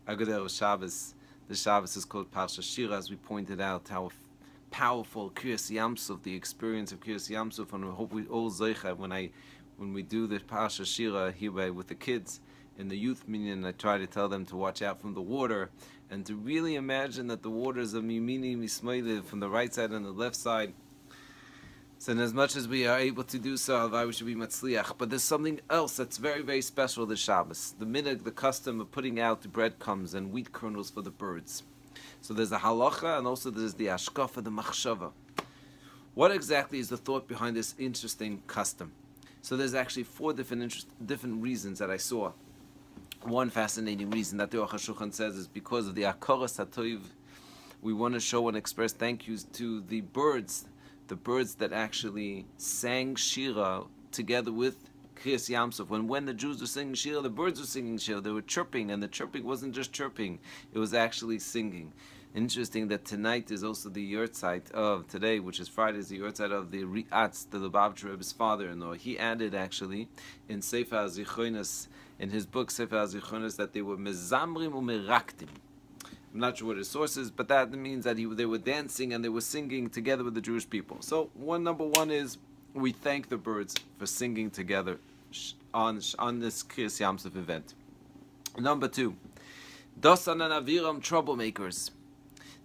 Agadel Shabbos. The Shabbos is called Parsha Shira, as we pointed out, how powerful Kriyas Yamsuf, the experience of Kriyas Yamsuf, and I hope we all zeicha when we do the Parsha Shira here with the kids in the youth minyan. I try to tell them to watch out from the water and to really imagine that the waters of Mimini Mismailiv from the right side and the left side. So, and as much as we are able to do so, we should be matzliach. But there's something else that's very, very special this Shabbos. The minhag, the custom of putting out the breadcrumbs and wheat kernels for the birds. So there's the halacha, and also there's the ashkafa, the machshava. What exactly is the thought behind this interesting custom? So there's actually four different reasons that I saw. One fascinating reason that the Aruch HaShulchan says is because of the akaras hatov. We want to show and express thank yous to the birds that actually sang Shira together with Kriyas Yamsuf. When the Jews were singing Shira, the birds were singing Shira. They were chirping, and the chirping wasn't just chirping; it was actually singing. Interesting that tonight is also the yurtzeit of today, which is Friday, is the yurtzeit of the Ri'atz, the Lubavitcher Rebbe's father-in-law. He added actually in Sefer HaZichronos, in his book Sefer HaZichronos, that they were mezamrim u'meraktim. I'm not sure what his source is, but that means that they were dancing and they were singing together with the Jewish people. So number one is we thank the birds for singing together on this Kriyas Yamsuf event. Number two, Dosan and Aviram, troublemakers.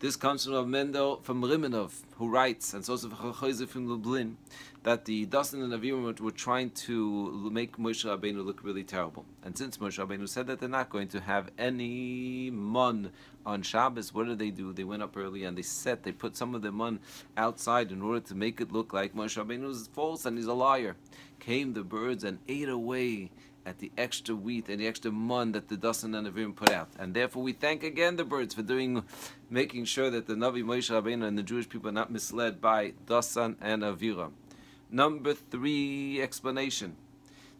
This comes from Mendel from Rimenov, who writes, and it's also from Lublin, that the Dosan and Aviram were trying to make Moshe Rabbeinu look really terrible. And since Moshe Rabbeinu said that they're not going to have any mun on Shabbos, what did? They went up early and they put some of the mun outside in order to make it look like Moshe Rabbeinu is false and he's a liar. Came the birds and ate away at the extra wheat and the extra mun that the Dosan and Aviram put out. And therefore we thank again the birds for making sure that the Navi Moshe Rabbeinu and the Jewish people are not misled by Dosan and Aviram. Number three explanation.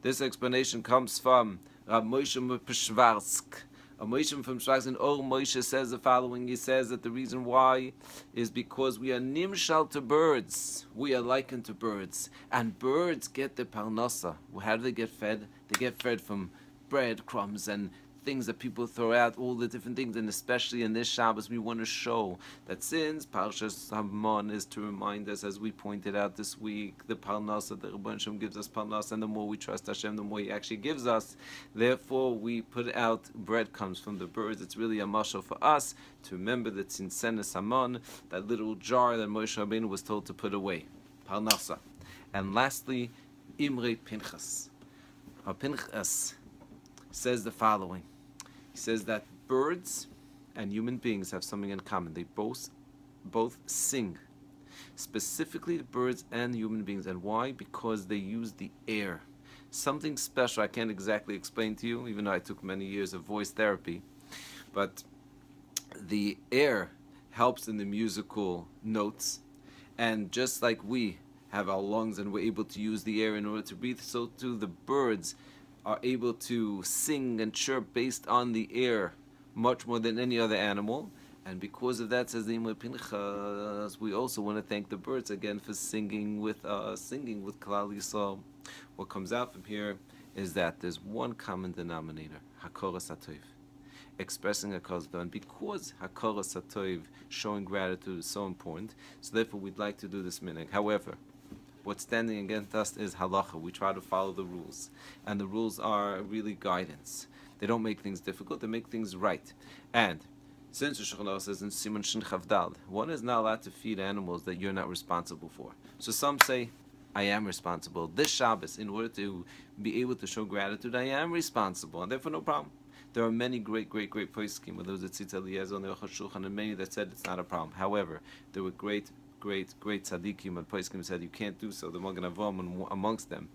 This explanation comes from Rav Moshe Peshvarsk. A Moshe from Shvarsk in Or Moshe says the following. He says that the reason why is because we are nimshal to birds. We are likened to birds. And birds get their parnasa. How do they get fed? They get fed from bread, crumbs, and things that people throw out, all the different things. And especially in this Shabbos, we want to show that since Parshas Hamon is to remind us, as we pointed out this week, the parnasa, the Rebbeinu Shem gives us parnasa, and the more we trust Hashem, the more He actually gives us. Therefore, we put out bread comes from the birds. It's really a mashal for us to remember that Tzintzenes Hamon, that little jar that Moshe Rabbeinu was told to put away, parnasa. And lastly, Imre Pinchas. Pinchas says the following. He says that birds and human beings have something in common. They both sing. Specifically the birds and human beings. And why? Because they use the air. Something special I can't exactly explain to you, even though I took many years of voice therapy. But the air helps in the musical notes. And just like we have our lungs and we're able to use the air in order to breathe, so too the birds are able to sing and chirp based on the air much more than any other animal. And because of that, says the Imre Pinchas, we also want to thank the birds again for singing with us, singing with Klal Yisrael. What comes out from here is that there's one common denominator, Hakoras HaTov, expressing Hakoras HaTov. And because Hakoras HaTov, showing gratitude, is so important, so therefore we'd like to do this minhag. However, what's standing against us is halacha. We try to follow the rules. And the rules are really guidance. They don't make things difficult, they make things right. And since the Shulchan Aruch says in Siman Shin Chavdal, one is not allowed to feed animals that you're not responsible for. So some say, I am responsible. This Shabbos, in order to be able to show gratitude, I am responsible. And therefore no problem. There are many great poskim, whether it was Tzitz Eliezer and the Aruch HaShulchan, and many that said it's not a problem. However, there were great tzaddikim and poskim said you can't do so, the Magen Avraham amongst them.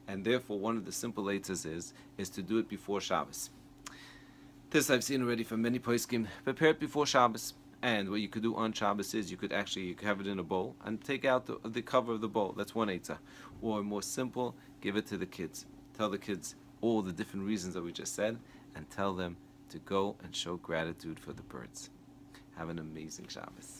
And therefore one of the simple eitzes is to do it before Shabbos. This I've seen already from many poskim. Prepare it before Shabbos. And what you could do on Shabbos is you could have it in a bowl and take out the cover of the bowl. That's one eitzah. Or more simple, give it to the kids. Tell the kids all the different reasons that we just said and tell them to go and show gratitude for the birds. Have an amazing Shabbos.